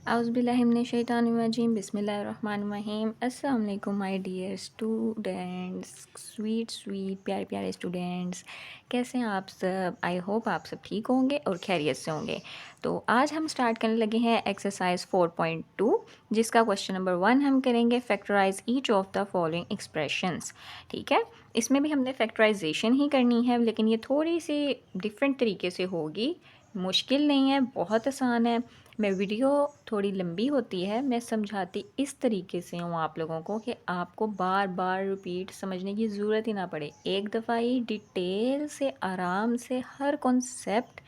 औज़ुबिल्लाहिमिनश्शैतानिर्रजीम बिस्मिल्लाहिर्रहमानिर्रहीम। अस्सलाम वालेकुम माय डियर स्टूडेंट्स, स्वीट प्यारे प्यारे स्टूडेंट्स, कैसे हैं आप सब? आई होप आप सब ठीक होंगे और खैरियत से होंगे। तो आज हम स्टार्ट करने लगे हैं एक्सरसाइज 4.2, जिसका क्वेश्चन नंबर 1 हम करेंगे factorize each of the following expressions. ठीक है, इसमें भी हमने फैक्टराइजेशन ही करनी है, लेकिन ये थोड़ी सी डिफरेंट तरीके से होगी। मुश्किल नहीं है, बहुत आसान है। मैं वीडियो थोड़ी लंबी होती है, मैं समझाती इस तरीके से हूँ आप लोगों को कि आपको बार बार रिपीट समझने की ज़रूरत ही ना पड़े। एक दफ़ा ही डिटेल से आराम से हर कॉन्सेप्ट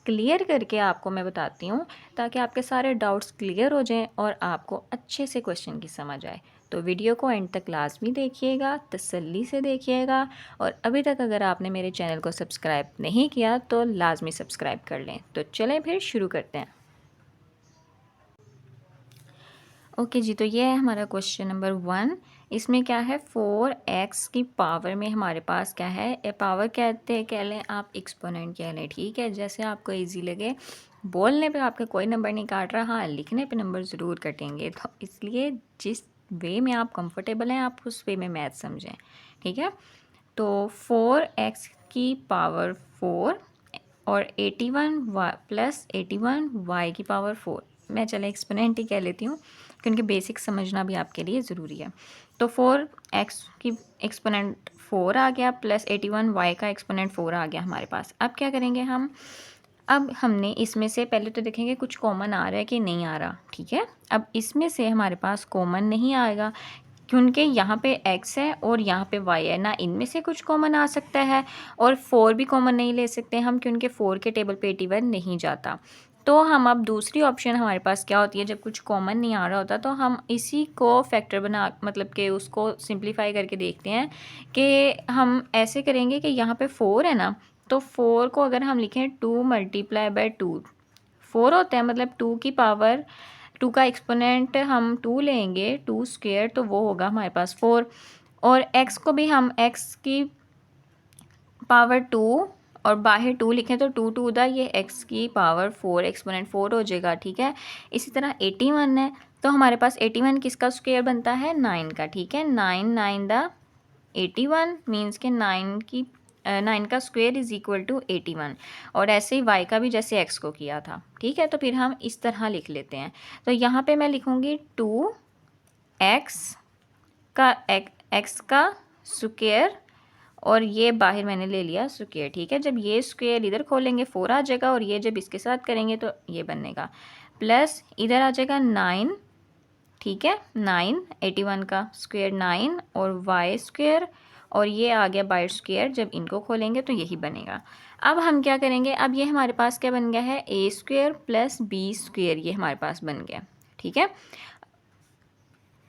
क्लियर करके आपको मैं बताती हूँ, ताकि आपके सारे डाउट्स क्लियर हो जाएं और आपको अच्छे से क्वेश्चन की समझ आए। तो वीडियो को एंड तक लाजमी देखिएगा, तसल्ली से देखिएगा। और अभी तक अगर आपने मेरे चैनल को सब्सक्राइब नहीं किया तो लाजमी सब्सक्राइब कर लें। तो चलें फिर शुरू करते हैं। ओके जी, तो ये है हमारा क्वेश्चन नंबर 1। इसमें क्या है, 4x की पावर में हमारे पास क्या है, पावर कहते हैं, कह लें आप एक्सपोनेंट कह लें। ठीक है, जैसे आपको इजी लगे। बोलने पे आपका कोई नंबर नहीं काट रहा, हाँ लिखने पे नंबर ज़रूर कटेंगे। तो इसलिए जिस वे में आप कंफर्टेबल हैं आप उस वे में मैथ समझें। ठीक है, तो 4x की पावर 4 और 81 प्लस 81 y की पावर 4। मैं चले एक्सपोनेंट ही कह लेती हूँ, क्योंकि बेसिक समझना भी आपके लिए ज़रूरी है। तो 4x की एक्सपोनेंट 4 आ गया, प्लस 81 y का एक्सपोनेंट 4 आ गया हमारे पास। अब क्या करेंगे हम, अब हमने इसमें से पहले तो देखेंगे कुछ कॉमन आ रहा है कि नहीं आ रहा। ठीक है, अब इसमें से हमारे पास कॉमन नहीं आएगा, क्योंकि यहाँ पे x है और यहाँ पे y है ना, इनमें से कुछ कॉमन आ सकता है। और 4 भी कॉमन नहीं ले सकते हम, क्योंकि 4 के टेबल पे 81 नहीं जाता। तो हम अब दूसरी ऑप्शन हमारे पास क्या होती है, जब कुछ कॉमन नहीं आ रहा होता तो हम इसी को फैक्टर बना, मतलब कि उसको सिंप्लीफाई करके देखते हैं कि हम ऐसे करेंगे कि यहाँ पे 4 है ना, तो 4 को अगर हम लिखें 2 मल्टीप्लाई बाय 2, 4 होता है, मतलब 2 की पावर 2 का एक्सपोनेंट हम 2 लेंगे, 2 स्क्वायर, तो वो होगा हमारे पास 4। और x को भी हम x की पावर 2 और बाहर 2 लिखें तो 2 2 दा, ये x की पावर 4 एक्सपोनेंट 4 हो जाएगा। ठीक है, इसी तरह 81 है, तो हमारे पास 81 किसका स्क्वायर बनता है, 9 का। ठीक है, 9 9 दा 81 मीन्स के 9 का स्क्वायर इज़ इक्वल टू 81। और ऐसे ही y का भी जैसे x को किया था। ठीक है, तो फिर हम इस तरह लिख लेते हैं। तो यहाँ पे मैं लिखूँगी 2x का x का स्क्वायर, और ये बाहर मैंने ले लिया स्क्वायर। ठीक है, जब ये स्क्वायर इधर खोलेंगे 4 आ जाएगा, और ये जब इसके साथ करेंगे तो ये बनेगा, प्लस इधर आ जाएगा 9। ठीक है, 9 81 का स्क्वायर 9 और y स्क्वायर, और ये आ गया बाय स्क्वायर, जब इनको खोलेंगे तो यही बनेगा। अब हम क्या करेंगे, अब ये हमारे पास क्या बन गया है, a square plus b square, ये हमारे पास बन गया। ठीक है,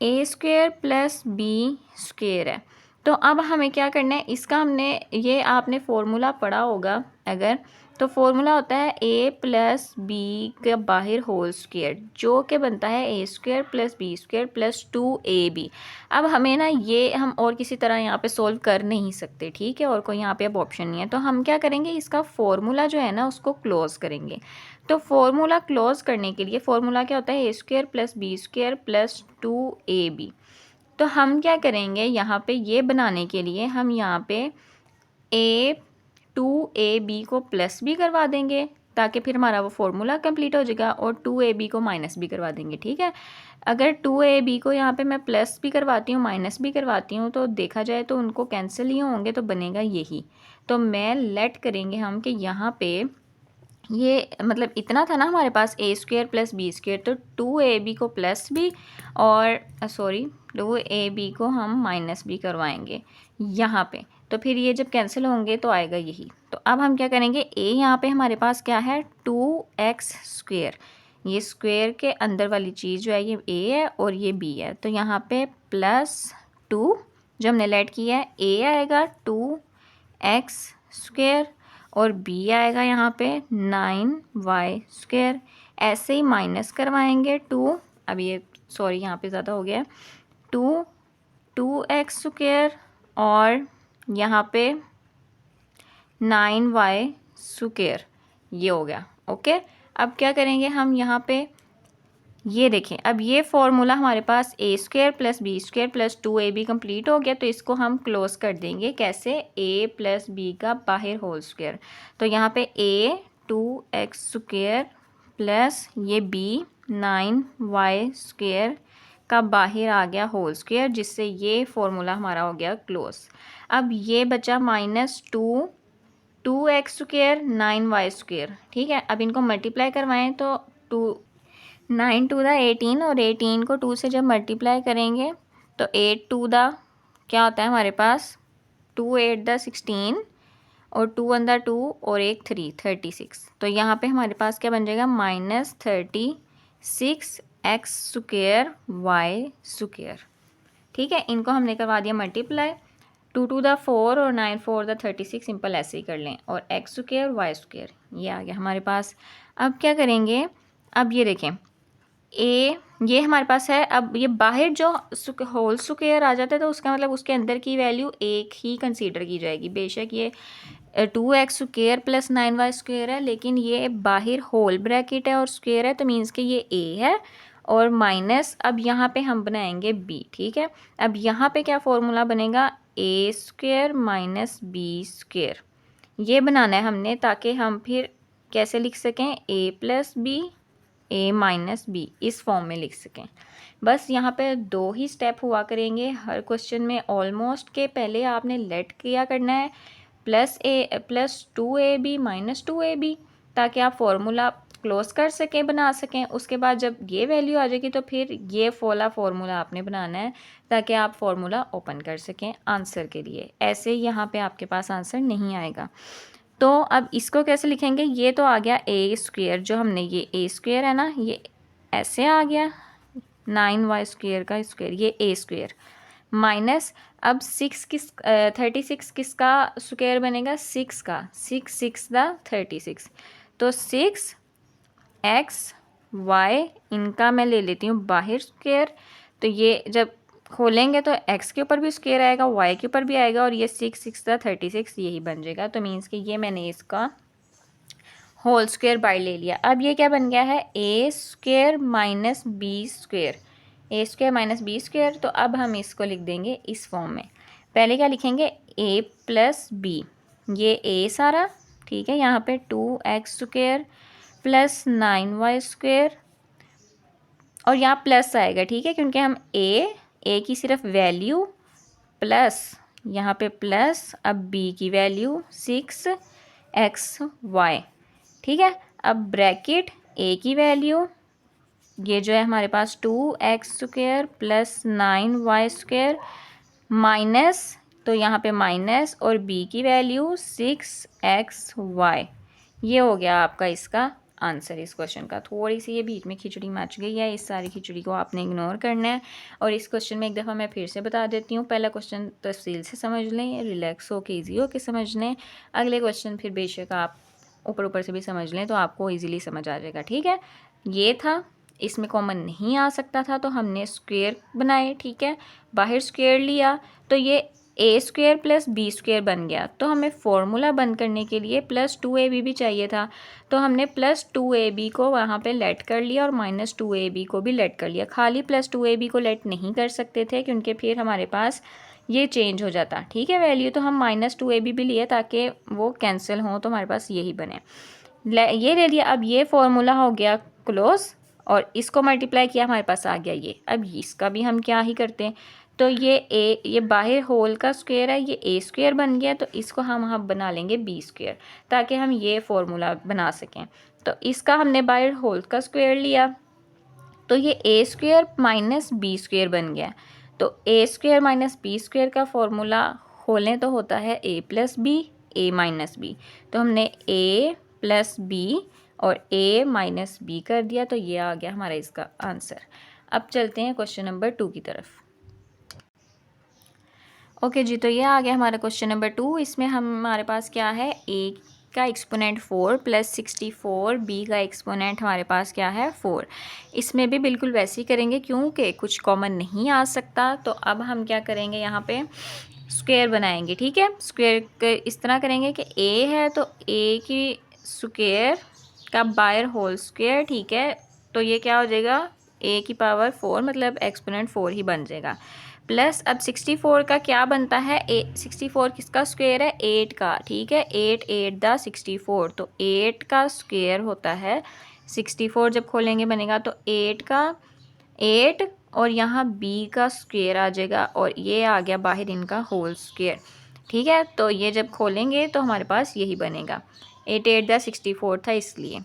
a square plus b square है। तो अब हमें क्या करना है, इसका हमने, ये आपने फॉर्मूला पढ़ा होगा अगर, तो फॉर्मूला होता है a प्लस बी का बाहर होल स्क्वायर, जो कि बनता है a square plus B square plus 2ab। अब हमें ना ये हम और किसी तरह यहाँ पे सोल्व कर नहीं सकते। ठीक है, और कोई यहाँ पे अब ऑप्शन नहीं है, तो हम क्या करेंगे, इसका फॉर्मूला जो है ना उसको क्लोज करेंगे। तो फॉर्मूला क्लोज करने के लिए, फॉर्मूला क्या होता है, a square plus B square plus 2ab। तो हम क्या करेंगे, यहाँ पे ये बनाने के लिए हम यहाँ पे a2ab को प्लस भी करवा देंगे, ताकि फिर हमारा वो फॉर्मूला कंप्लीट हो जाएगा, और 2ab को माइनस भी करवा देंगे। ठीक है, अगर 2ab को यहाँ पे मैं प्लस भी करवाती हूँ माइनस भी करवाती हूँ, तो देखा जाए तो उनको कैंसिल ही होंगे, तो बनेगा यही। तो मैं लेट करेंगे हम कि यहाँ पे ये मतलब इतना था ना हमारे पास a square plus B square, तो 2ab को प्लस भी, और 2ab को हम माइनस भी करवाएंगे यहाँ पे। तो फिर ये जब कैंसिल होंगे तो आएगा यही। तो अब हम क्या करेंगे, a यहाँ पे हमारे पास क्या है, 2x स्क्वायर, ये स्क्वायर के अंदर वाली चीज़ जो है ये a है और ये b है, तो यहाँ पे प्लस 2 जो हमने लेट किया है, a आएगा 2x स्क्वायर और b आएगा यहाँ पे 9y स्क्वायर। ऐसे ही माइनस करवाएंगे 2, अब ये सॉरी यहाँ पे ज़्यादा हो गया है, 2x स्क्वायर और यहाँ पे 9y स्क्वायर, ये हो गया। ओके, अब क्या करेंगे हम यहाँ पे ये देखें, अब ये फॉर्मूला हमारे पास A square plus B square plus 2ab complete हो गया। तो इसको हम क्लोज कर देंगे कैसे, a प्लस बी का बाहर होल स्क्वायर। तो यहाँ पे a 2x स्क्वायर प्लस ये b 9y स्क्वायर का बाहर आ गया होल स्क्वायर, जिससे ये फॉर्मूला हमारा हो गया क्लोज। अब ये बचा -2x स्क्वायर 9y स्क्वायर, ठीक है। अब इनको मल्टीप्लाई करवाएं तो 9 टू द 18 और 18 को 2 से जब मल्टीप्लाई करेंगे तो 8 टू द क्या होता है हमारे पास 2 8 द 16 और 2 1 द 2 और एक 3 36। तो यहाँ पे हमारे पास क्या बन जाएगा -36x स्क्वायर y स्क्वायर, ठीक है। इनको हमने करवा दिया मल्टीप्लाई, 2 टू द 4 और 9 4 द 36, सिंपल ऐसे ही कर लें, और x स्क्वायर y स्क्वायर ये आ गया हमारे पास। अब क्या करेंगे, अब ये देखें ये हमारे पास है। अब ये बाहर जो होल स्क्वायर आ जाता है तो उसका मतलब उसके अंदर की वैल्यू एक ही कंसीडर की जाएगी। बेशक ये 2x square plus 9y square है, लेकिन ये बाहर होल ब्रैकेट है और स्क्वायर है, तो मीन्स कि ये a है और माइनस, अब यहाँ पे हम बनाएंगे b, ठीक है। अब यहाँ पे क्या फॉर्मूला बनेगा, a square minus B square, ये बनाना है हमने, ताकि हम फिर कैसे लिख सकें, a plus b a minus b, इस फॉर्म में लिख सकें। बस यहाँ पे 2 ही स्टेप हुआ करेंगे हर क्वेश्चन में ऑलमोस्ट, के पहले आपने लेट किया करना है प्लस 2ab माइनस 2ab, ताकि आप फॉर्मूला क्लोज कर सकें, बना सकें। उसके बाद जब ये वैल्यू आ जाएगी तो फिर ये वाला फॉर्मूला आपने बनाना है, ताकि आप फॉर्मूला ओपन कर सकें आंसर के लिए। ऐसे यहाँ पे आपके पास आंसर नहीं आएगा। तो अब इसको कैसे लिखेंगे, ये तो आ गया a स्क्वायर, जो हमने ये a स्क्वायर है ना, ये ऐसे आ गया 9y स्क्वायर का स्क्वायर, ये a स्क्वायर माइनस, अब 36 किसका स्क्वायर बनेगा, 6 का, 6 6 द 36, तो 6x y, इनका मैं ले लेती हूँ बाहर स्क्वायर। तो ये जब खोलेंगे तो x के ऊपर भी स्क्वायर आएगा, y के ऊपर भी आएगा, और ये 6 6 द 36 यही बन जाएगा। तो मीन्स कि ये मैंने इसका होल स्क्वायर बाय ले लिया। अब ये क्या बन गया है, a square minus B square, a square minus B square. तो अब हम इसको लिख देंगे इस फॉर्म में। पहले क्या लिखेंगे, a प्लस बी, ये a सारा, ठीक है। यहाँ पे 2x square plus 9y square, और यहाँ प्लस आएगा, ठीक है, क्योंकि हम a की सिर्फ वैल्यू प्लस, यहाँ पे प्लस, अब b की वैल्यू 6xy, ठीक है। अब ब्रैकेट a की वैल्यू, ये जो है हमारे पास 2x square plus 9y square minus, तो यहाँ पे माइनस, और b की वैल्यू 6xy। ये हो गया आपका इसका आंसर इस क्वेश्चन का। थोड़ी सी ये बीच में खिचड़ी मच गई है, इस सारी खिचड़ी को आपने इग्नोर करना है। और इस क्वेश्चन में एक दफ़ा मैं फिर से बता देती हूँ, पहला क्वेश्चन तफसील से समझ लें, रिलैक्स हो के ईजी हो के समझ लें। अगले क्वेश्चन फिर बेशक आप ऊपर ऊपर से भी समझ लें, तो आपको ईजीली समझ आ जाएगा, ठीक है। ये था, इसमें कॉमन नहीं आ सकता था तो हमने स्क्वायर बनाए, ठीक है, बाहर स्क्वायर लिया, तो ये a square plus B square बन गया। तो हमें फॉर्मूला बंद करने के लिए प्लस 2ab भी चाहिए था, तो हमने प्लस 2ab को वहाँ पे लेट कर लिया और माइनस 2ab को भी लेट कर लिया। खाली प्लस 2ab को लेट नहीं कर सकते थे, क्योंकि फिर हमारे पास ये चेंज हो जाता, ठीक है, वैल्यू। तो हम माइनस 2ab भी लिए ताकि वो कैंसिल हो, तो हमारे पास यही बने, ये ले लिया। अब ये फॉर्मूला हो गया क्लोज, और इसको मल्टीप्लाई किया, हमारे पास आ गया ये। अब इसका भी हम क्या ही करते हैं, तो ये बाहर होल का स्क्वायर है, ये a स्क्वायर बन गया, तो इसको हम बना लेंगे b स्क्वायर, ताकि हम ये फॉर्मूला बना सकें। तो इसका हमने बाहर होल का स्क्वायर लिया, तो ये a square minus B square बन गया। तो a square minus B square का फॉर्मूला खोलें तो होता है a plus b, a minus B. तो हमने a प्लस बी और a माइनस बी कर दिया, तो ये आ गया हमारा इसका आंसर। अब चलते हैं क्वेश्चन नंबर 2 की तरफ। ओके जी, तो ये आ गया हमारा क्वेश्चन नंबर 2। इसमें हमारे पास क्या है, a का एक्सपोनेंट 4 प्लस 64, b का एक्सपोनेंट हमारे पास क्या है 4। इसमें भी बिल्कुल वैसे ही करेंगे, क्योंकि कुछ कॉमन नहीं आ सकता। तो अब हम क्या करेंगे, यहाँ पे स्क्वायर बनाएंगे, ठीक है। स्क्वायर इस तरह करेंगे कि a है तो a की स्क्वायर का बाहर होल स्क्वायर, ठीक है। तो ये क्या हो जाएगा, a की पावर 4 मतलब एक्सपोनेंट 4 ही बन जाएगा। प्लस अब 64 का क्या बनता है, 64 किसका स्क्वायर है, 8 का, ठीक है, 8 8 द 64, तो 8 का स्क्वायर होता है 64, जब खोलेंगे बनेगा तो 8 का 8 और यहाँ b का स्क्वायर आ जाएगा और ये आ गया बाहर इनका होल स्क्वायर, ठीक है। तो ये जब खोलेंगे तो हमारे पास यही बनेगा, 8 8 द 64 था इसलिए।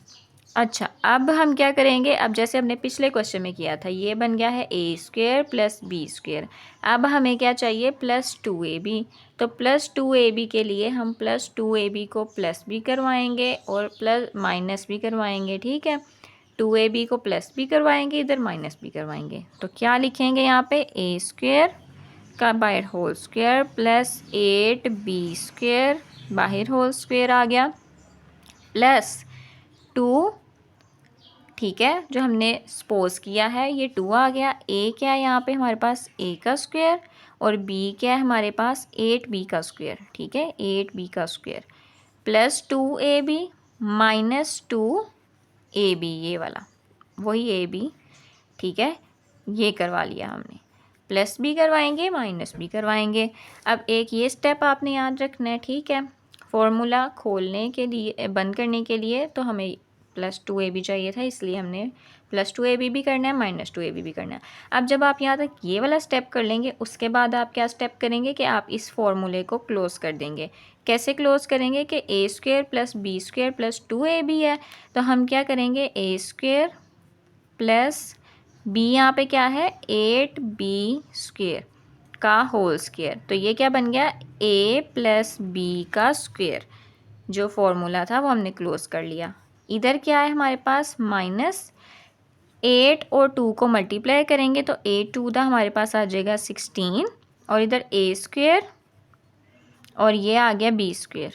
अच्छा, अब हम क्या करेंगे, अब जैसे हमने पिछले क्वेश्चन में किया था, ये बन गया है ए स्क्वायर प्लस बी स्क्वायर। अब हमें क्या चाहिए, प्लस 2ab। तो प्लस 2ab के लिए हम प्लस 2ab को प्लस भी करवाएंगे और प्लस माइनस भी करवाएंगे, ठीक है। 2ab को प्लस भी करवाएंगे, इधर माइनस भी करवाएंगे। तो क्या लिखेंगे यहाँ पे, ए स्क्वायर का बाहर whole square plus 8b square, बाहर होल स्क्वायर आ गया, प्लस 2, ठीक है, जो हमने सपोज किया है ये 2 आ गया। ए क्या है यहाँ पे हमारे पास, ए का स्क्वायर, और बी क्या है हमारे पास, 8b का स्क्वायर, ठीक है, 8b का square, plus 2ab minus 2ab, ये वाला वही ab, ठीक है, ये करवा लिया हमने, प्लस भी करवाएंगे माइनस भी करवाएंगे। अब एक ये स्टेप आपने याद रखना है, ठीक है। फॉर्मूला खोलने के लिए, बंद करने के लिए तो हमें प्लस 2ab चाहिए था, इसलिए हमने प्लस 2ab भी करना है, माइनस 2ab भी करना है। अब जब आप यहाँ तक ये वाला स्टेप कर लेंगे, उसके बाद आप क्या स्टेप करेंगे कि आप इस फॉर्मूले को क्लोज कर देंगे। कैसे क्लोज करेंगे कि A square plus B square plus 2ab है, तो हम क्या करेंगे, ए स्क्वायर प्लस बी यहाँ पे क्या है, 8b स्क्वायर का होल स्क्वायर, तो ये क्या बन गया, a प्लस बी का स्क्वायर। जो फॉर्मूला था वो हमने क्लोज कर लिया। इधर क्या है हमारे पास, माइनस 8 और 2 को मल्टीप्लाई करेंगे तो 8 2 दा हमारे पास आ जाएगा 16, और इधर a स्क्वायर और ये आ गया b स्क्वायर,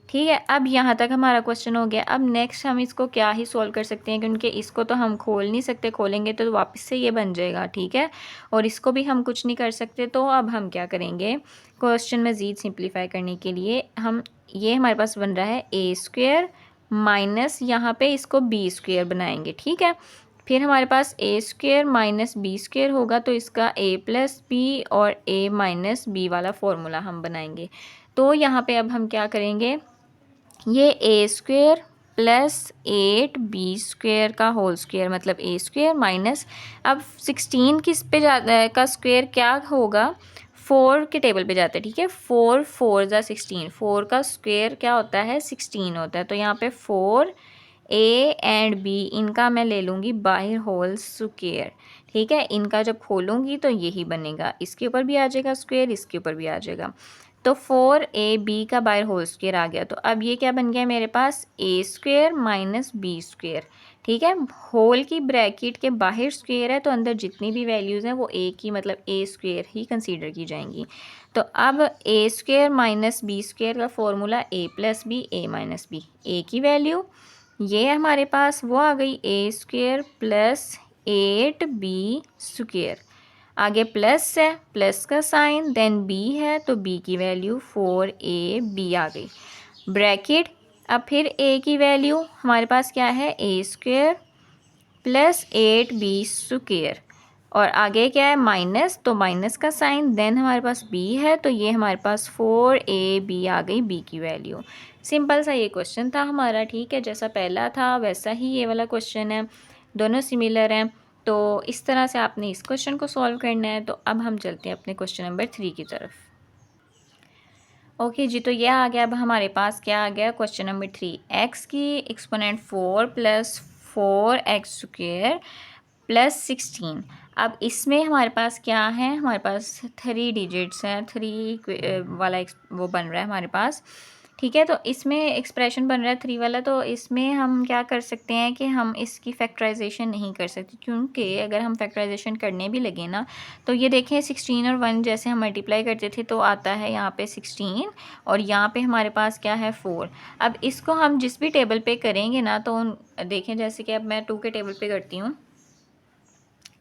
ठीक है। अब यहाँ तक हमारा क्वेश्चन हो गया। अब नेक्स्ट हम इसको क्या ही सॉल्व कर सकते हैं, क्योंकि इसको तो हम खोल नहीं सकते, खोलेंगे तो वापस से ये बन जाएगा, ठीक है, और इसको भी हम कुछ नहीं कर सकते। तो अब हम क्या करेंगे, क्वेश्चन मज़ीद सिंप्लीफाई करने के लिए हम, ये हमारे पास बन रहा है ए स्क्वायर माइनस यहाँ पे इसको बी स्क्वायर बनाएंगे, ठीक है। फिर हमारे पास A square minus B square होगा, तो इसका ए प्लस बी और ए माइनस बी वाला फॉर्मूला हम बनाएंगे। तो यहाँ पे अब हम क्या करेंगे, ये ए स्क्वायर प्लस 8b स्क्वायर का होल स्क्वायर मतलब ए स्क्वायर माइनस, अब 16 किस पे जाता है का स्क्वायर क्या होगा, 4 के टेबल पे जाता है, ठीक है, 4 4 ज़ा 16, 4 का स्क्वायर क्या होता है, 16 होता है। तो यहाँ पे 4 ए एंड बी इनका मैं ले लूँगी बाहर होल स्क्वायर, ठीक है, इनका जब खोलूँगी तो यही बनेगा, इसके ऊपर भी आ जाएगा स्क्वायर, इसके ऊपर भी आ जाएगा। तो 4ab का बाहर होल स्क्वायर आ गया। तो अब ये क्या बन गया मेरे पास, A square minus B square, ठीक है, होल की ब्रैकेट के बाहर स्क्वायर है तो अंदर जितनी भी वैल्यूज़ हैं वो ए की मतलब ए स्क्वायर ही कंसीडर की जाएंगी। तो अब ए स्क्वायर माइनस बी स्क्वायर का फॉर्मूला ए प्लस बी ए माइनस बी, ए की वैल्यू ये हमारे पास वो आ गई, ए स्क्वायर प्लस 8b स्क्वायर, आगे प्लस है, प्लस का साइन, देन b है तो b की वैल्यू 4ab आ गई ब्रैकेट। अब फिर a की वैल्यू हमारे पास क्या है, ए स्क्वायर प्लस 8b स्क्वायर, और आगे क्या है माइनस, तो माइनस का साइन, देन हमारे पास b है तो ये हमारे पास 4ab आ गई b की वैल्यू। सिंपल सा ये क्वेश्चन था हमारा, ठीक है, जैसा पहला था वैसा ही ये वाला क्वेश्चन है, दोनों सिमिलर हैं। तो इस तरह से आपने इस क्वेश्चन को सॉल्व करना है। तो अब हम चलते हैं अपने क्वेश्चन नंबर 3 की तरफ। ओके जी, तो यह आ गया, अब हमारे पास क्या आ गया, क्वेश्चन नंबर 3, एक्स की exponent 4 plus 4x square plus 16। अब इसमें हमारे पास क्या है, हमारे पास 3 डिजिट्स हैं, 3 वाला वो बन रहा है हमारे पास, ठीक है। तो इसमें एक्सप्रेशन बन रहा है 3 वाला, तो इसमें हम क्या कर सकते हैं कि हम इसकी फैक्टराइजेशन नहीं कर सकते, क्योंकि अगर हम फैक्टराइजेशन करने भी लगे ना तो ये देखें 16 और 1 जैसे हम मल्टीप्लाई करते थे तो आता है यहाँ पे 16 और यहाँ पे हमारे पास क्या है 4। अब इसको हम जिस भी टेबल पे करेंगे ना तो देखें, जैसे कि अब मैं 2 के टेबल पे करती हूँ,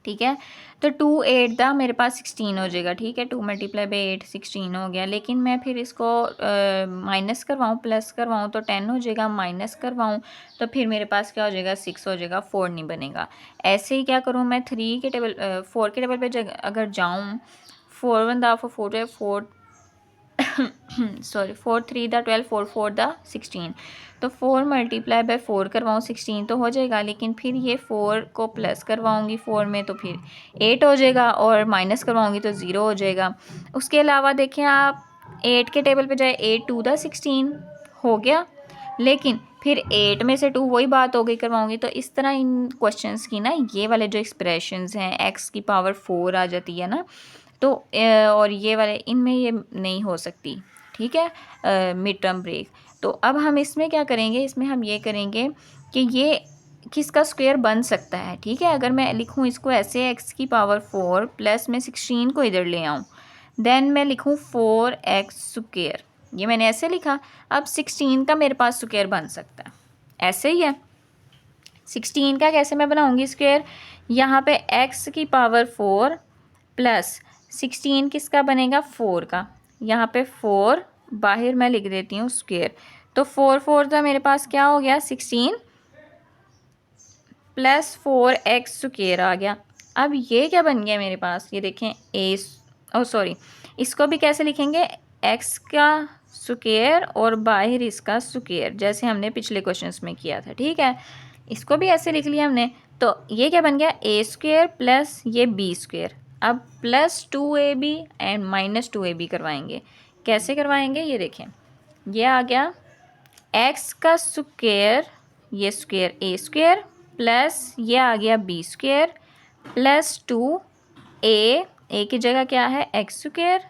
ठीक है। तो 2 8 दा मेरे पास 16 हो जाएगा, ठीक है। 2 मल्टीप्लाई बाई 8 16 हो गया। लेकिन मैं फिर इसको माइनस करवाऊँ प्लस करवाऊँ तो 10 हो जाएगा, माइनस करवाऊँ तो फिर मेरे पास क्या हो जाएगा 6 हो जाएगा, 4 नहीं बनेगा। ऐसे ही क्या करूँ मैं 3 के टेबल 4 के टेबल पे अगर जाऊँ 4 1 दा 4 4 सॉरी 4 3 दा 12 4 4 दा 16, तो 4 मल्टीप्लाई बाय 4 करवाऊँ 16 तो हो जाएगा। लेकिन फिर ये 4 को प्लस करवाऊँगी 4 में तो फिर 8 हो जाएगा, और माइनस करवाऊँगी तो 0 हो जाएगा। उसके अलावा देखें आप 8 के टेबल पे जाए 8 2 दा 16 हो गया, लेकिन फिर 8 में से 2 वही बात हो गई करवाऊँगी। तो इस तरह इन क्वेश्चंस की ना ये वाले जो एक्सप्रेशंस हैं x की पावर 4 आ जाती है ना, तो और ये वाले इनमें ये नहीं हो सकती, ठीक है, मिड टर्म ब्रेक। तो अब हम इसमें क्या करेंगे, इसमें हम ये करेंगे कि ये किसका स्क्वायर बन सकता है, ठीक है। अगर मैं लिखूँ इसको ऐसे x की पावर 4 प्लस मैं 16 को इधर ले आऊँ, देन मैं लिखूँ 4x स्क्वायर, ये मैंने ऐसे लिखा। अब 16 का मेरे पास स्क्वायर बन सकता है, ऐसे ही है। 16 का कैसे मैं बनाऊँगी स्क्वायर, यहाँ पे x की पावर 4 प्लस 16 किसका बनेगा 4 का, यहाँ पे 4 बाहर मैं लिख देती हूँ स्क्वायर, तो 4 4 का मेरे पास क्या हो गया 16 प्लस 4x स्क्वायर आ गया। अब ये क्या बन गया मेरे पास, ये देखें सॉरी, इसको भी कैसे लिखेंगे x का स्क्वायर और बाहर इसका स्क्वायर, जैसे हमने पिछले क्वेश्चंस में किया था, ठीक है। इसको भी ऐसे लिख लिया हमने। तो ये क्या बन गया a स्क्वायर प्लस ये b स्क्वायर। अब plus 2ab and minus 2ab करवाएंगे। कैसे करवाएंगे ये देखें, ये आ गया x का स्क्वायर, ये स्क्वायर a स्क्वायर प्लस ये आ गया b स्क्वायर प्लस 2a की जगह क्या है x स्क्वायर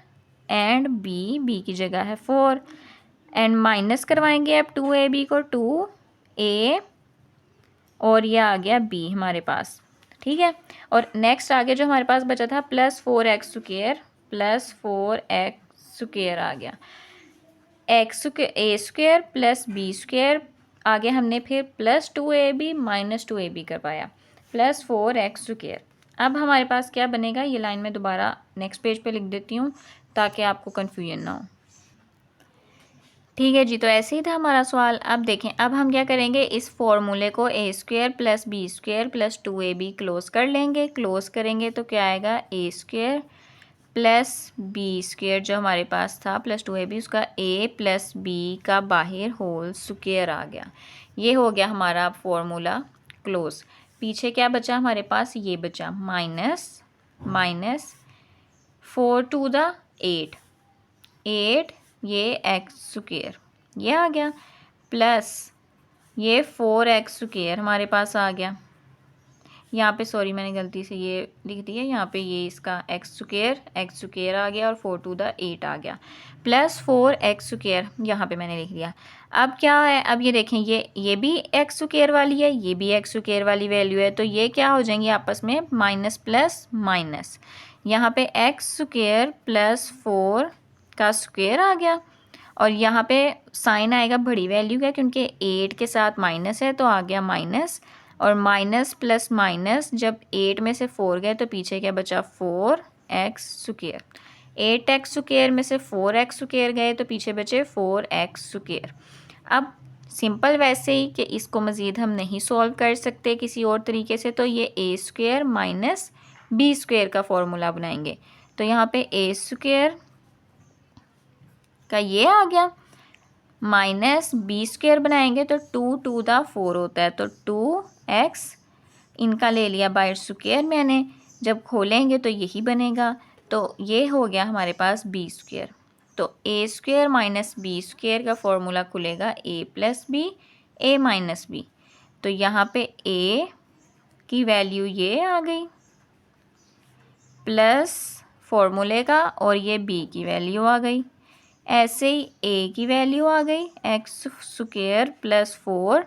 एंड b की जगह है 4, एंड माइनस करवाएंगे अब 2ab को 2a और ये आ गया b हमारे पास, ठीक है। और नेक्स्ट आगे जो हमारे पास बचा था plus 4x square plus 4x square आ गया, a square plus b square आगे हमने फिर प्लस 2ab माइनस 2ab करवाया प्लस 4x स्क्वायर। अब हमारे पास क्या बनेगा, ये लाइन में दोबारा नेक्स्ट पेज पे लिख देती हूँ ताकि आपको कन्फ्यूजन ना हो, ठीक है जी। तो ऐसे ही था हमारा सवाल। अब देखें, अब हम क्या करेंगे, इस फॉर्मूले को a square plus b square plus 2ab close कर लेंगे। क्लोज करेंगे तो क्या आएगा a square plus B square जो हमारे पास था प्लस 2ab, उसका a प्लस b का बाहर होल स्क्वायर आ गया। ये हो गया हमारा फॉर्मूला क्लोज। पीछे क्या बचा हमारे पास, ये बचा माइनस 4 टू द 8 ये x स्क्वायर ये आ गया प्लस ये 4x स्क्वायर हमारे पास आ गया। यहाँ पे सॉरी मैंने गलती से ये लिख दिया, यहाँ पे ये इसका x स्क्वायर आ गया और 4 टू द 8 आ गया प्लस 4x स्क्वायर यहाँ पे मैंने लिख दिया। अब क्या है, अब ये देखें ये भी x स्क्वायर वाली है, ये भी x स्क्वायर वाली वैल्यू है, तो ये क्या हो जाएंगे आपस में माइनस प्लस माइनस। यहाँ पे x स्क्वायर प्लस 4 का स्क्वायर आ गया और यहाँ पे साइन आएगा बड़ी वैल्यू का क्योंकि 8 के साथ माइनस है तो आ गया माइनस, और माइनस प्लस माइनस जब 8 में से 4 गए तो पीछे क्या बचा 4x स्क्वायर। 8x स्क्वायर में से 4x स्क्वायर गए तो पीछे बचे 4x स्क्वायर। अब सिंपल वैसे ही कि इसको मज़ीद हम नहीं सॉल्व कर सकते किसी और तरीके से, तो ये a square minus b square का फॉर्मूला बनाएंगे। तो यहाँ पे a स्क्वायर का ये आ गया माइनस बी स्क्वायर बनाएंगे तो 2 टू द 4 होता है, तो 2x इनका ले लिया बाय स्क्वायर मैंने, जब खोलेंगे तो यही बनेगा। तो ये हो गया हमारे पास बी स्क्वायर। तो a square minus B square का फॉर्मूला खुलेगा a plus b a minus B. तो यहाँ पे a की वैल्यू ये आ गई प्लस फॉर्मूले का, और ये b की वैल्यू आ गई। ऐसे ही a की वैल्यू आ गई x स्क्वायर प्लस 4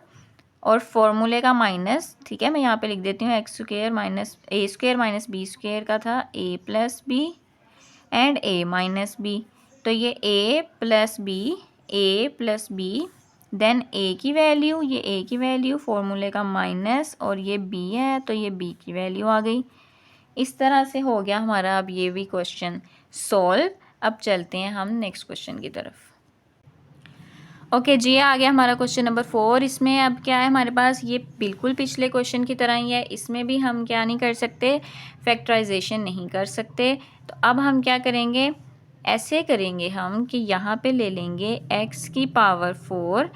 और फॉर्मूले का माइनस, ठीक है मैं यहाँ पे लिख देती हूँ x square minus a square minus b square का था a plus B and a minus B. तो ये a plus b then a की वैल्यू, ये a की वैल्यू फॉर्मूले का माइनस और ये b है तो ये b की वैल्यू आ गई। इस तरह से हो गया हमारा अब ये भी क्वेश्चन सॉल्व। अब चलते हैं हम नेक्स्ट क्वेश्चन की तरफ। ओके जी, आ गया हमारा क्वेश्चन नंबर 4। इसमें अब क्या है हमारे पास, ये बिल्कुल पिछले क्वेश्चन की तरह ही है। इसमें भी हम क्या नहीं कर सकते, फैक्टराइजेशन नहीं कर सकते। तो अब हम क्या करेंगे, ऐसे करेंगे हम कि यहाँ पे ले लेंगे x की पावर 4,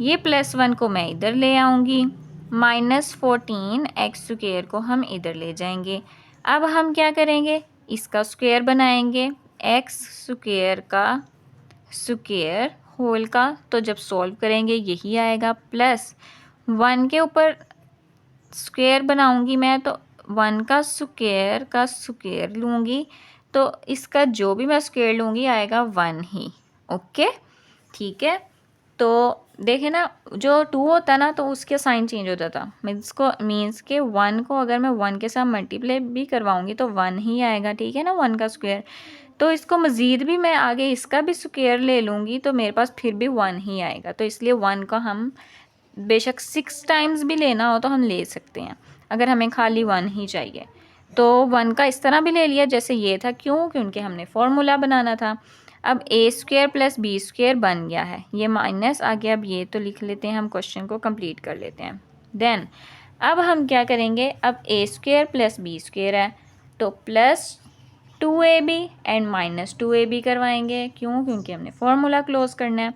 ये +1 को मैं इधर ले आऊँगी, -14 एक्स स्क्वायर को हम इधर ले जाएंगे। अब हम क्या करेंगे, इसका स्क्वायर बनाएंगे, एक्स स्क्वायर का स्क्वायर होल का। तो जब सॉल्व करेंगे यही आएगा, +1 के ऊपर स्क्वायर बनाऊंगी मैं, तो 1 का स्क्वायर लूँगी, तो इसका जो भी मैं स्क्वायर लूँगी आएगा 1 ही। ओके, ठीक है। तो देखें ना, जो 2 होता ना तो उसके साइन चेंज होता था। मीन्स के 1 को अगर मैं 1 के साथ मल्टीप्लाई भी करवाऊंगी तो 1 ही आएगा, ठीक है ना, 1 का स्क्वायर। तो इसको मज़ीद भी मैं आगे इसका भी स्क्वायर ले लूँगी तो मेरे पास फिर भी 1 ही आएगा। तो इसलिए 1 का हम बेशक 6 टाइम्स भी लेना हो तो हम ले सकते हैं, अगर हमें खाली 1 ही चाहिए। तो 1 का इस तरह भी ले लिया जैसे ये था, क्यों, क्योंकि हमने फॉर्मूला बनाना था। अब a² + b² बन गया है, ये माइनस आ गया। अब ये तो लिख लेते हैं, हम क्वेश्चन को कंप्लीट कर लेते हैं। देन अब हम क्या करेंगे, अब a² + b² है तो +2ab एंड -2ab करवाएंगे, क्यों, क्योंकि हमने फॉर्मूला क्लोज करना है।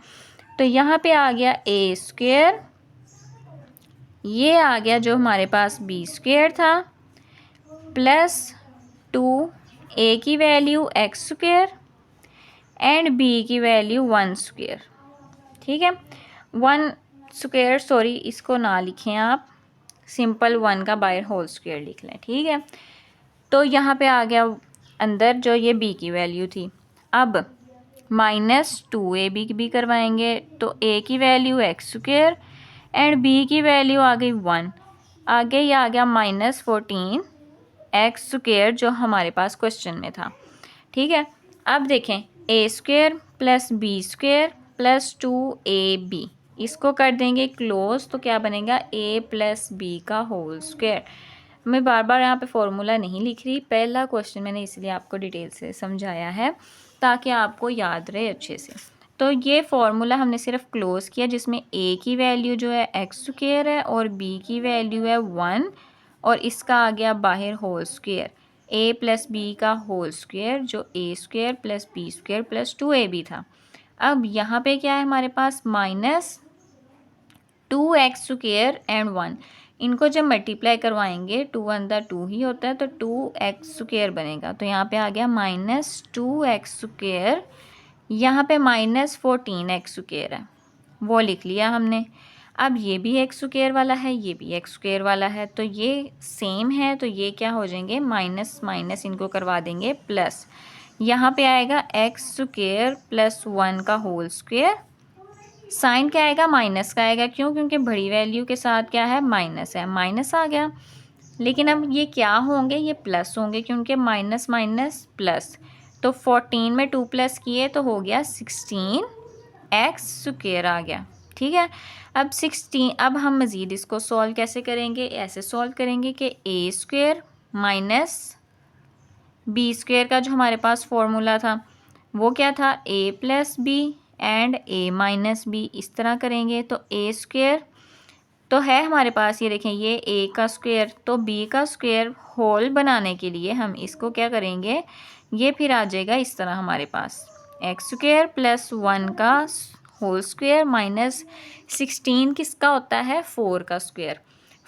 तो यहाँ पे आ गया a², ये आ गया जो हमारे पास b² था, +2 a की वैल्यू x² एंड b की वैल्यू 1²। ठीक है, 1², सॉरी इसको ना लिखें आप, सिंपल 1 का बाय होल स्क्वायर लिख लें, ठीक है। तो यहाँ पे आ गया अंदर जो ये b की वैल्यू थी। अब -2ab भी करवाएंगे, तो a की वैल्यू x² एंड b की वैल्यू आ गई 1। आगे ये आ गया -14 x² जो हमारे पास क्वेश्चन में था, ठीक है। अब देखें a² + b² + 2ab, इसको कर देंगे क्लोज, तो क्या बनेगा, a + b का होल स्क्वायर। मैं बार बार यहाँ पे फॉर्मूला नहीं लिख रही, पहला क्वेश्चन मैंने इसलिए आपको डिटेल से समझाया है ताकि आपको याद रहे अच्छे से। तो ये फार्मूला हमने सिर्फ क्लोज किया, जिसमें a की वैल्यू जो है x² है और b की वैल्यू है 1 और इसका आ गया बाहर होल स्क्वायर, a + b का होल स्क्वायर जो a² + b² + 2ab था। अब यहाँ पे क्या है हमारे पास, -2x² एंड 1, इनको जब मल्टीप्लाई करवाएंगे 2 1 2 ही होता है, तो 2x² बनेगा। तो यहाँ पे आ गया -2x², यहाँ पे -14x² है, वो लिख लिया हमने। अब ये भी x² वाला है, ये भी x² वाला है, तो ये सेम है, तो ये क्या हो जाएंगे, माइनस माइनस इनको करवा देंगे प्लस। यहाँ पे आएगा x² + 1 का होल स्क्वायर, साइन क्या आएगा, माइनस का आएगा, क्यों, क्योंकि बड़ी वैल्यू के साथ क्या है, माइनस है, माइनस आ गया। लेकिन अब ये क्या होंगे, ये प्लस होंगे, क्योंकि माइनस माइनस प्लस, तो 14 में 2 प्लस किए तो हो गया 16x² आ गया, ठीक है। अब 16, अब हम मज़ीद इसको सॉल्व कैसे करेंगे, ऐसे सॉल्व करेंगे कि a² - b² का जो हमारे पास फॉर्मूला था वो क्या था, a + b and a - b, इस तरह करेंगे। तो a² तो है हमारे पास, ये देखें, ये a का स्क्वायर, तो b का स्क्वायर होल बनाने के लिए हम इसको क्या करेंगे, ये फिर आ जाएगा इस तरह हमारे पास, x² + 1 का होल स्क्वायर -16 किसका होता है, 4 का स्क्वायर,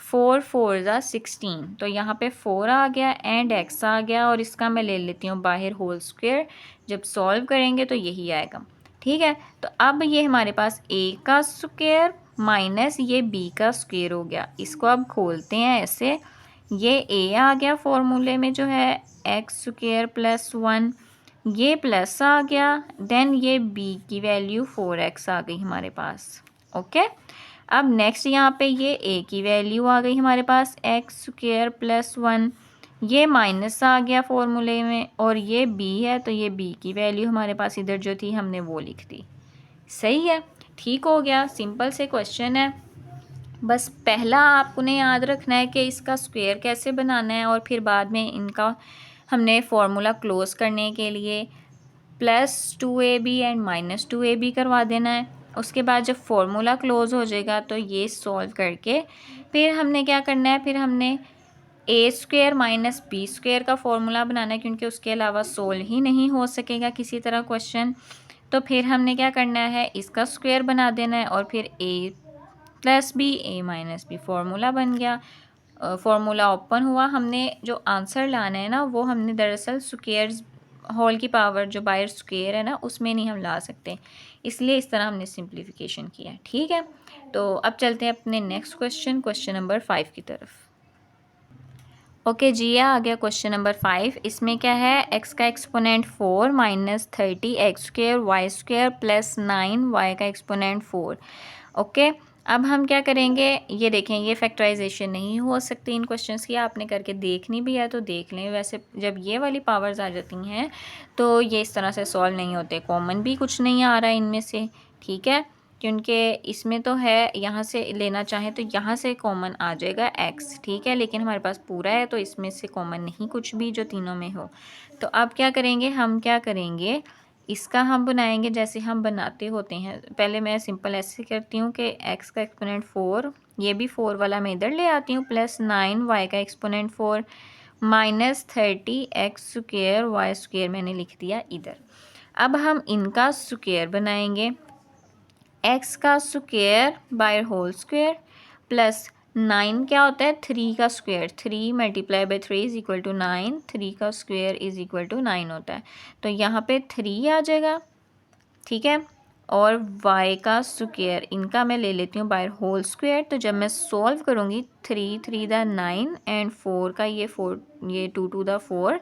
4 4 ज़ा 16, तो यहाँ पे 4 आ गया एंड x आ गया, और इसका मैं ले लेती हूँ बाहर होल स्क्वायर। जब सॉल्व करेंगे तो यही आएगा, ठीक है। तो अब ये हमारे पास a का स्क्वायर माइनस ये b का स्क्वायर हो गया, इसको अब खोलते हैं ऐसे, ये a आ गया फॉर्मूले में जो है x² + 1, ये प्लस आ गया, देन ये b की वैल्यू 4x आ गई हमारे पास, ओके। अब नेक्स्ट यहाँ पे ये a की वैल्यू आ गई हमारे पास x² + 1, ये माइनस आ गया फॉर्मूले में, और ये b है, तो ये b की वैल्यू हमारे पास इधर जो थी हमने वो लिख दी। सही है, ठीक हो गया, सिंपल से क्वेश्चन है। बस पहला आपने याद रखना है कि इसका स्क्वायर कैसे बनाना है, और फिर बाद में इनका हमने फार्मूला क्लोज करने के लिए +2ab एंड -2ab करवा देना है। उसके बाद जब फार्मूला क्लोज हो जाएगा तो ये सॉल्व करके फिर हमने क्या करना है, फिर हमने a² माइनस b² का फॉर्मूला बनाना है, क्योंकि उसके अलावा सोल्व ही नहीं हो सकेगा किसी तरह क्वेश्चन। तो फिर हमने क्या करना है, इसका स्क्वायर बना देना है और फिर a+b a-b फार्मूला बन गया। फार्मूला ओपन हुआ, हमने जो आंसर लाना है ना वो हमने दरअसल स्क्वायर्स होल की पावर जो बाहर स्क्वायर है ना उसमें नहीं हम ला सकते, इसलिए इस तरह हमने सिंप्लीफिकेशन किया है। ठीक है, तो अब चलते हैं अपने नेक्स्ट क्वेश्चन नंबर 5 की तरफ। ओके जी, आ गया क्वेश्चन नंबर 5। इसमें क्या है, x का exponent 4 minus 30 x² y² plus 9 y का एक्सपोनेंट 4। ओके, अब हम क्या करेंगे, ये देखें ये फैक्टराइजेशन नहीं हो सकती इन क्वेश्चंस की, आपने करके देखनी भी है तो देख लें। वैसे जब ये वाली पावर्स आ जाती हैं तो ये इस तरह से सॉल्व नहीं होते, कॉमन भी कुछ नहीं आ रहा है इनमें से। ठीक है, क्योंकि इसमें तो है, यहाँ से लेना चाहें तो यहाँ से कॉमन आ जाएगा x। ठीक है, लेकिन हमारे पास पूरा है तो इसमें से कॉमन नहीं कुछ भी जो तीनों में हो। तो अब क्या करेंगे, हम क्या करेंगे, इसका हम बनाएंगे जैसे हम बनाते होते हैं। पहले मैं सिंपल ऐसे करती हूँ कि x का एक्सपोनेंट 4, ये भी 4 वाला मैं इधर ले आती हूँ, प्लस 9 y का एक्सपोनेंट 4 माइनस 30 x² y² मैंने लिख दिया इधर। अब हम इनका स्क्वायर बनाएंगे, x का square by whole square plus 9 क्या होता है, 3 का square, 3 multiply by 3 is equal to 9, 3 का स्क्वायर इज इक्वल टू 9 होता है। तो यहाँ पे 3 आ जाएगा। ठीक है, और y का स्क्वायर इनका मैं ले लेती हूँ बाय होल स्क्वायर। तो जब मैं सॉल्व करूँगी 3 3 दा 9 एंड 4 का ये 4, ये 2 2 दा 4,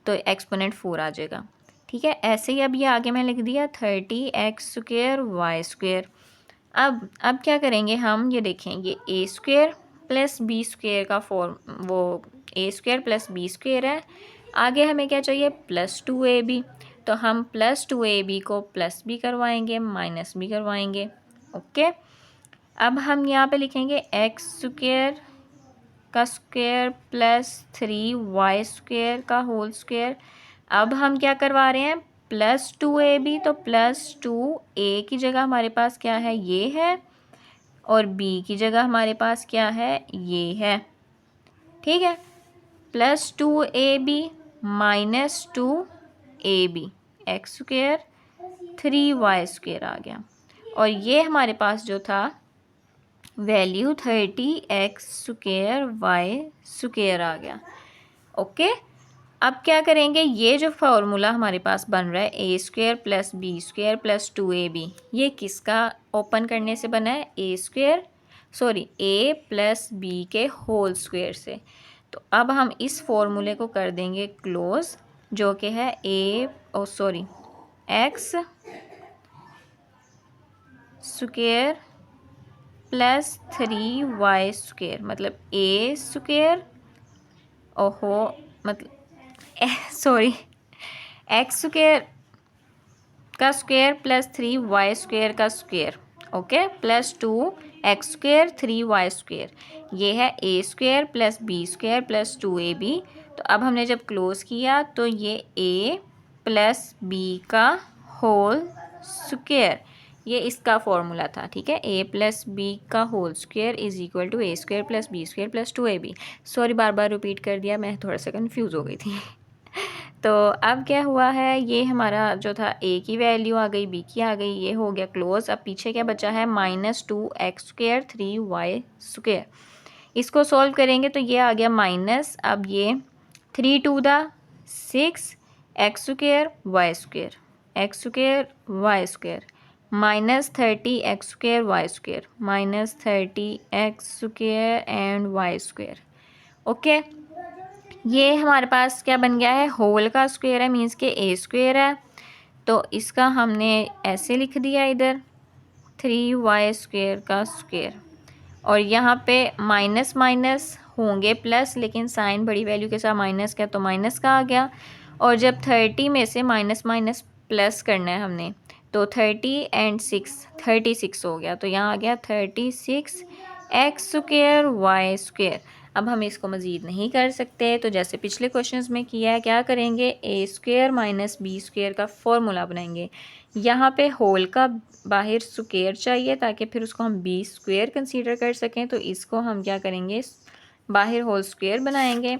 तो एक्सपोनेंट 4 आ जाएगा। ठीक है, ऐसे ही अब ये आगे मैं लिख दिया 30 x² y²। अब क्या करेंगे हम, ये देखें ये a² प्लस b² का फॉर्म, वो a² प्लस b² है। आगे हमें क्या चाहिए, +2ab। तो हम +2ab को प्लस भी करवाएंगे माइनस भी करवाएंगे। ओके, अब हम यहाँ पे लिखेंगे x² का स्क्वायर प्लस 3y² का होल स्क्वायर। अब हम क्या करवा रहे हैं, +2ab, तो +2a की जगह हमारे पास क्या है, ये है, और b की जगह हमारे पास क्या है, ये है। ठीक है, +2ab minus 2ab x² 3y² आ गया, और ये हमारे पास जो था वैल्यू 30 x² y² आ गया। ओके, अब क्या करेंगे, ये जो फार्मूला हमारे पास बन रहा है a² plus b² plus 2ab, ये किसका ओपन करने से बना है, a प्लस b के होल स्क्वायर से। तो अब हम इस फॉर्मूले को कर देंगे क्लोज, जो कि है x स्क्वायर प्लस 3y², मतलब a², ओहो मतलब x² का स्क्वायर प्लस 3y² का square, okay, plus 2x² 3y², ये है a² plus b² plus 2ab। तो अब हमने जब क्लोज किया तो ये a प्लस b का होल स्क्वायर, ये इसका फॉर्मूला था। ठीक है, a प्लस बी का whole square is equal to a² plus b² plus 2ab। Sorry बार बार रिपीट कर दिया, मैं थोड़ा सा कन्फ्यूज़ हो गई थी। तो अब क्या हुआ है, ये हमारा जो था a की वैल्यू आ गई, b की आ गई, ये हो गया क्लोज। अब पीछे क्या बचा है, -2x² 3y²। इसको सॉल्व करेंगे तो ये आ गया माइनस, अब ये 3 2 दा 6 x² y² minus 30 x² y² minus 30 x² and y²। Okay, ये हमारे पास क्या बन गया है, होल का स्क्वायर है, मीन्स के a² है। तो इसका हमने ऐसे लिख दिया इधर 3y² का स्क्वायर, और यहाँ पे माइनस माइनस होंगे प्लस, लेकिन साइन बड़ी वैल्यू के साथ माइनस का, तो माइनस का आ गया। और जब 30 में से माइनस माइनस प्लस करना है हमने, तो 30 एंड 6 36 हो गया, तो यहाँ आ गया 36 एक्स स्क्वायर वाई स्क्वायर। अब हम इसको मज़ीद नहीं कर सकते, तो जैसे पिछले क्वेश्चंस में किया है, क्या करेंगे, ए स्क्वायर माइनस बी स्क्वायर का फॉर्मूला बनाएंगे। यहाँ पे होल का बाहर स्क्वायर चाहिए ताकि फिर उसको हम बी स्क्वायर कंसीडर कर सकें, तो इसको हम क्या करेंगे, बाहर होल स्क्वायर बनाएंगे।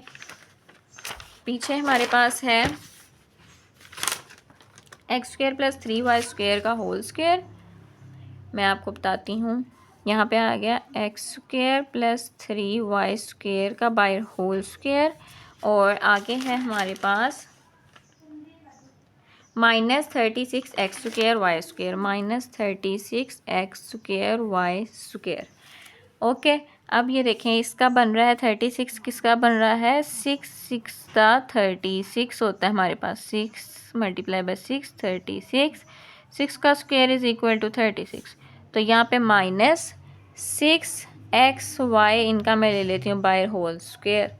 पीछे हमारे पास है x square plus 3y square का होल स्क्वायर। मैं आपको बताती हूँ, यहाँ पे आ गया x square plus 3y square का बाय होल स्क्वायर, और आगे है हमारे पास -36 x square Y square, -36 x square Y square. Okay, अब ये देखें, इसका बन रहा है 36, किसका बन रहा है, 6 36 होता है हमारे पास, 6 मल्टीप्लाई बाय 6 36, 6 का स्क्वायर इज इक्वल टू 36। तो यहाँ पे -6 XY इनका मैं ले लेती हूँ बाय होल स्क्वायर।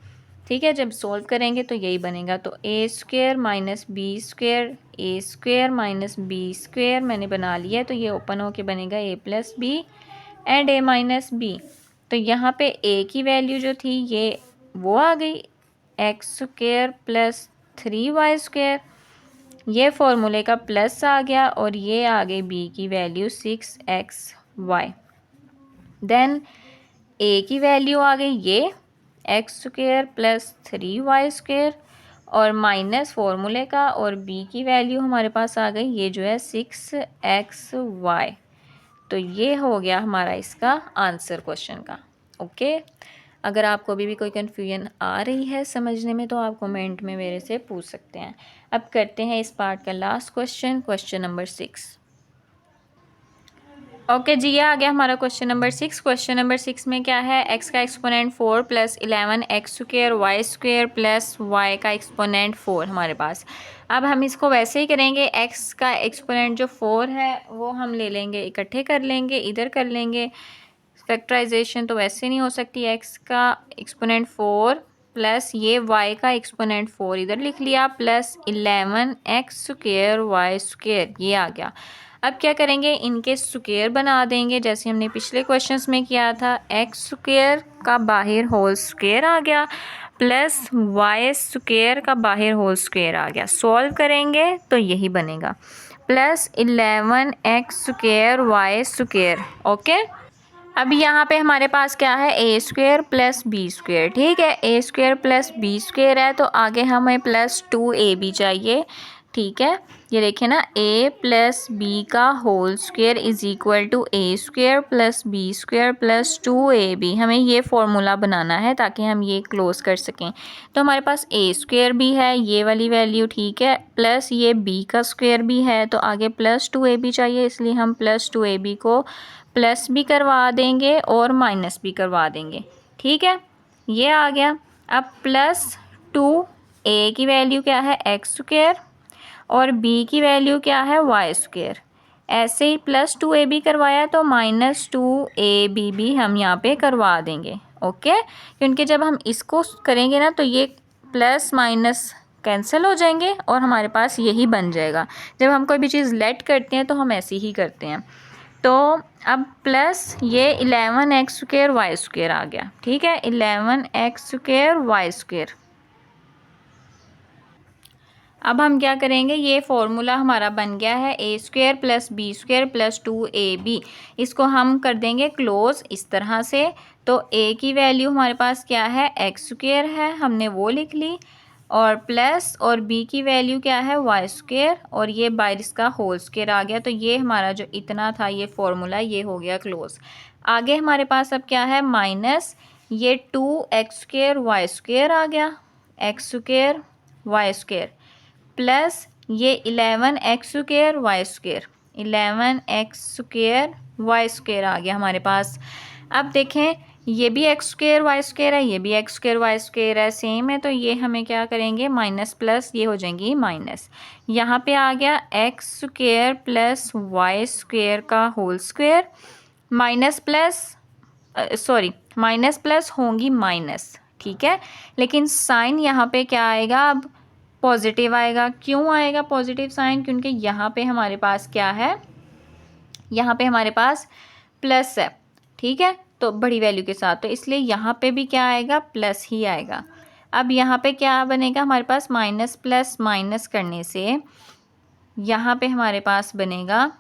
ठीक है, जब सोल्व करेंगे तो यही बनेगा। तो A square minus B square, A square minus B square मैंने बना लिया है, तो ये ओपन होके बनेगा A plus B and A minus B. तो यहाँ पे ए की वैल्यू जो थी ये वो आ गई x square plus 3y square, ये फॉर्मूले का प्लस आ गया, और ये आ गई बी की वैल्यू 6XY। देन ए की वैल्यू आ गई ये x square plus 3y square, और माइनस फॉर्मूले का, और बी की वैल्यू हमारे पास आ गई ये जो है 6XY। तो ये हो गया हमारा इसका आंसर क्वेश्चन का। ओके, अगर आपको अभी भी कोई कन्फ्यूजन आ रही है समझने में तो आप कमेंट में मेरे से पूछ सकते हैं। अब करते हैं इस पार्ट का last question, question number 6। Okay जी, ये आ गया हमारा क्वेश्चन नंबर 6। क्वेश्चन नंबर 6 में क्या है, एक्स का exponent 4 plus 11 x square Y square plus y का एक्सपोनेंट 4 हमारे पास। अब हम इसको वैसे ही करेंगे, एक्स का एक्सपोनेंट जो 4 है वो हम ले लेंगे, इकट्ठे कर लेंगे, इधर कर लेंगे। फैक्टराइजेशन तो वैसे नहीं हो सकती, एक्स का एक्सपोनेंट 4 प्लस ये वाई का एक्सपोनेंट 4 इधर लिख लिया, plus 11 x square Y square, ये आ गया। अब क्या करेंगे, इनके स्क्वायर बना देंगे जैसे हमने पिछले क्वेश्चंस में किया था। एक्स स्क्वायर का बाहर होल स्क्वायर आ गया, प्लस वाई स्क्वायर का बाहर होल स्क्वायर आ गया। सॉल्व करेंगे तो यही बनेगा, plus 11 x square Y square. Okay, अब यहाँ पे हमारे पास क्या है, ए स्क्वायर प्लस बी स्क्वायर। ठीक है, ए स्क्वायर प्लस बी स्क्वायर है, तो आगे हमें प्लस 2ab चाहिए। ठीक है, ये देखें ना, a प्लस बी का whole square is equal to a square plus B square plus 2ab। हमें ये फॉर्मूला बनाना है ताकि हम ये क्लोज कर सकें। तो हमारे पास ए स्क्वायर भी है, ये वाली वैल्यू, ठीक है, प्लस ये b का स्क्वायर भी है, तो आगे प्लस 2ab चाहिए, इसलिए हम प्लस 2ab को प्लस भी करवा देंगे और माइनस भी करवा देंगे। ठीक है, ये आ गया। अब प्लस 2a की वैल्यू क्या है, एक्स स्क्वायर, और b की वैल्यू क्या है, वाई स्क्वायर। ऐसे ही प्लस 2ab करवाया तो माइनस 2ab भी हम यहाँ पे करवा देंगे। ओके, क्योंकि जब हम इसको करेंगे ना तो ये प्लस माइनस कैंसिल हो जाएंगे और हमारे पास यही बन जाएगा। जब हम कोई भी चीज़ लेट करते हैं तो हम ऐसे ही करते हैं। तो अब प्लस ये 11 एक्स स्क्वायर वाई स्क्वायर आ गया। ठीक है, 11 एक्स स्क्वायर वाई स्क्वायर। अब हम क्या करेंगे, ये फॉर्मूला हमारा बन गया है ए square plus B square plus 2ab। इसको हम कर देंगे क्लोज इस तरह से। तो a की वैल्यू हमारे पास क्या है, एक्स स्क्वायर है, हमने वो लिख ली, और प्लस, और b की वैल्यू क्या है, वाई स्क्वायर, और ये बाहर इसका होल स्क्वायर आ गया। तो ये हमारा जो इतना था ये फॉर्मूला ये हो गया क्लोज। आगे हमारे पास अब क्या है, माइनस ये 2x स्क्वायर वाई स्क्वायर आ गया, x square Y square, plus ये 11 x square Y square, 11 x square Y square आ गया हमारे पास। अब देखें, ये भी एक्स स्क्वायर वाई स्क्वायर है, ये भी एक्स स्क्वायर वाई स्क्वायर है, सेम है, तो ये हमें क्या करेंगे, माइनस प्लस ये हो जाएंगी माइनस। यहाँ पे आ गया x square plus Y square का whole square, minus plus sorry minus plus होंगी माइनस। ठीक है, लेकिन साइन यहाँ पे क्या आएगा, अब पॉजिटिव आएगा। क्यों आएगा पॉजिटिव साइन, क्योंकि यहाँ पे हमारे पास क्या है, यहाँ पे हमारे पास प्लस है। ठीक है, तो बड़ी वैल्यू के साथ, तो इसलिए यहाँ पे भी क्या आएगा, प्लस ही आएगा। अब यहाँ पे क्या बनेगा हमारे पास, माइनस प्लस माइनस करने से यहाँ पे हमारे पास बनेगा,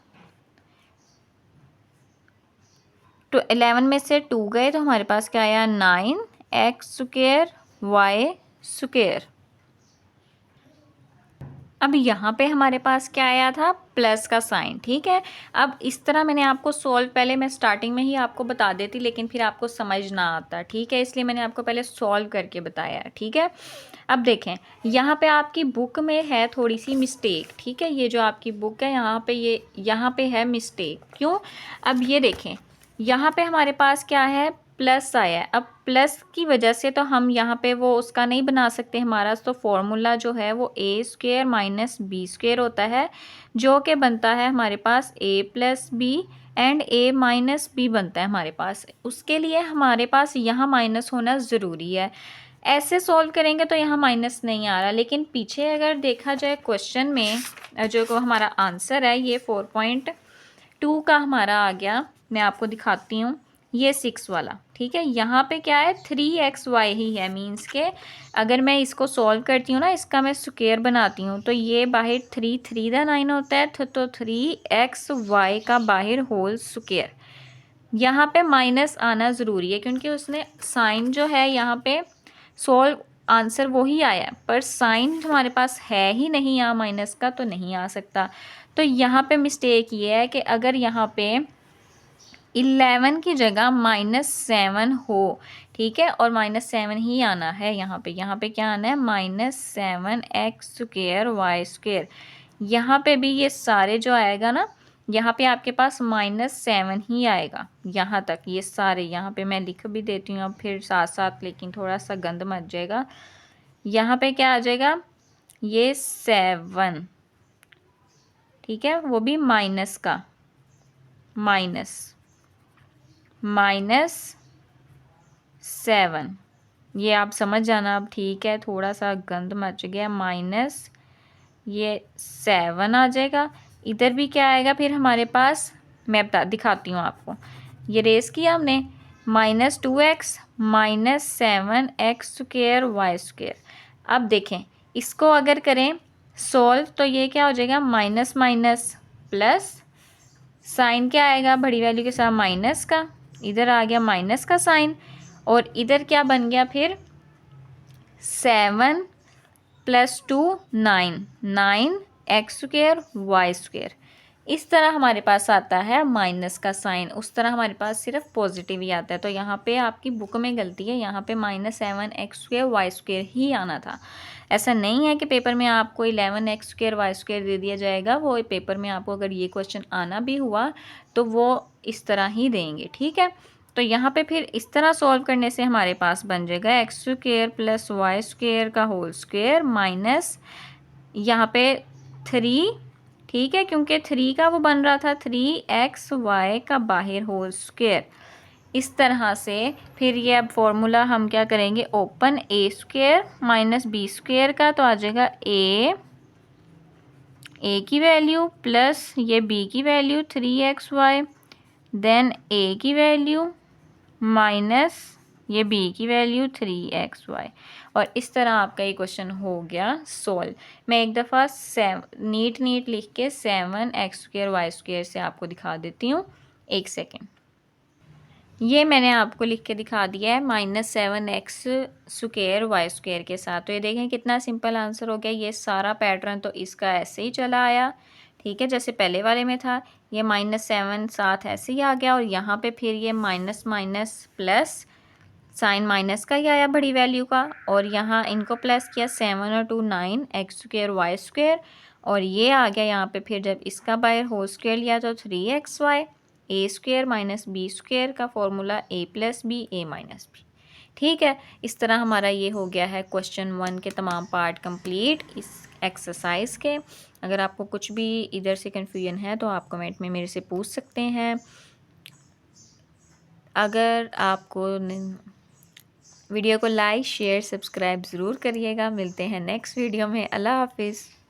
तो 11 में से 2 गए तो हमारे पास क्या आया, 9x² y²। अब यहाँ पे हमारे पास क्या आया था, प्लस का साइन। ठीक है, अब इस तरह मैंने आपको सॉल्व, पहले मैं स्टार्टिंग में ही आपको बता देती लेकिन फिर आपको समझ ना आता। ठीक है, इसलिए मैंने आपको पहले सॉल्व करके बताया। ठीक है, अब देखें यहाँ पे आपकी बुक में है थोड़ी सी मिस्टेक। ठीक है, ये जो आपकी बुक है यहाँ पे, ये यहाँ पे है मिस्टेक। क्यों, अब ये देखें यहाँ पे हमारे पास क्या है, प्लस आया है। अब प्लस की वजह से तो हम यहाँ पे वो उसका नहीं बना सकते हमारा, तो फॉर्मूला जो है वो a² माइनस b² होता है, जो कि बनता है हमारे पास a plus B and a minus b बनता है हमारे पास। उसके लिए हमारे पास यहाँ माइनस होना ज़रूरी है। ऐसे सॉल्व करेंगे तो यहाँ माइनस नहीं आ रहा, लेकिन पीछे अगर देखा जाए क्वेश्चन में जो को हमारा आंसर है ये 4.2 का हमारा आ गया। मैं आपको दिखाती हूँ, ये 6 वाला। ठीक है, यहाँ पे क्या है, 3xy ही है, मीन्स के अगर मैं इसको सॉल्व करती हूँ ना, इसका मैं स्क्वायर बनाती हूँ तो ये बाहर 3 3 दा 9 होता है, तो 3xy का बाहर होल स्क्वायर। यहाँ पे माइनस आना ज़रूरी है क्योंकि उसने साइन जो है यहाँ पे सॉल्व आंसर वही आया है, पर साइन हमारे पास है ही नहीं यहाँ माइनस का, तो नहीं आ सकता। तो यहाँ पे मिस्टेक ये है कि अगर यहाँ पे 11 की जगह -7 हो, ठीक है, और -7 ही आना है यहाँ पे क्या आना है, -7x² y²। यहाँ पे भी ये सारे जो आएगा ना, यहाँ पे आपके पास -7 ही आएगा यहाँ तक, ये सारे यहाँ पे मैं लिख भी देती हूँ अब फिर साथ साथ, लेकिन थोड़ा सा गंद मच जाएगा। यहाँ पे क्या आ जाएगा, ये 7, ठीक है, वो भी माइनस का, -7, ये आप समझ जाना अब। ठीक है, थोड़ा सा गंद मच गया, माइनस ये 7 आ जाएगा। इधर भी क्या आएगा फिर हमारे पास, मैं दिखाती हूँ आपको। ये रेस किया हमने, -2x -7x² y²। अब देखें इसको अगर करें सॉल्व तो ये क्या हो जाएगा, माइनस माइनस प्लस, साइन क्या आएगा, बड़ी वैल्यू के साथ माइनस का, इधर आ गया माइनस का साइन, और इधर क्या बन गया फिर 7 + 2 9x² y²। इस तरह हमारे पास आता है माइनस का साइन, उस तरह हमारे पास सिर्फ पॉजिटिव ही आता है। तो यहाँ पे आपकी बुक में गलती है, यहाँ पे -7x² y² ही आना था। ऐसा नहीं है कि पेपर में आपको 11x² y² दे दिया जाएगा, वो पेपर में आपको अगर ये क्वेश्चन आना भी हुआ तो वो इस तरह ही देंगे। ठीक है, तो यहाँ पे फिर इस तरह सॉल्व करने से हमारे पास बन जाएगा x² + y² का होल स्क्वायर माइनस यहाँ पे 3, ठीक है, क्योंकि 3 का वो बन रहा था 3xy का बाहर होल स्क्वायर। इस तरह से फिर ये अब फॉर्मूला हम क्या करेंगे, ओपन a² - b² का, तो आ जाएगा a की वैल्यू प्लस ये b की वैल्यू 3xy, देन a की वैल्यू माइनस ये b की वैल्यू 3xy। और इस तरह आपका ये क्वेश्चन हो गया सॉल्व। मैं एक दफ़ा नीट लिख के 7x² y² से आपको दिखा देती हूँ, एक सेकेंड। ये मैंने आपको लिख के दिखा दिया है -7x² y² के साथ। तो ये देखें कितना सिंपल आंसर हो गया। ये सारा पैटर्न तो इसका ऐसे ही चला आया, ठीक है, जैसे पहले वाले में था। ये -7 साथ ऐसे ही आ गया, और यहाँ पे फिर ये minus minus plus, sign minus का ही आया बड़ी वैल्यू का, और यहाँ इनको प्लस किया 7 और 2 9x² y², और ये आ गया यहाँ पे फिर जब इसका बाहर होल स्क्वायर लिया तो 3xy, a² - b² का formula a + b a - b। ठीक है, इस तरह हमारा ये हो गया है क्वेश्चन 1 के तमाम पार्ट कंप्लीट इस एक्सरसाइज के। अगर आपको कुछ भी इधर से कन्फ्यूजन है तो आप कमेंट में मेरे से पूछ सकते हैं। अगर आपको वीडियो को लाइक शेयर सब्सक्राइब ज़रूर करिएगा। मिलते हैं नेक्स्ट वीडियो में। अल्लाह हाफिज़।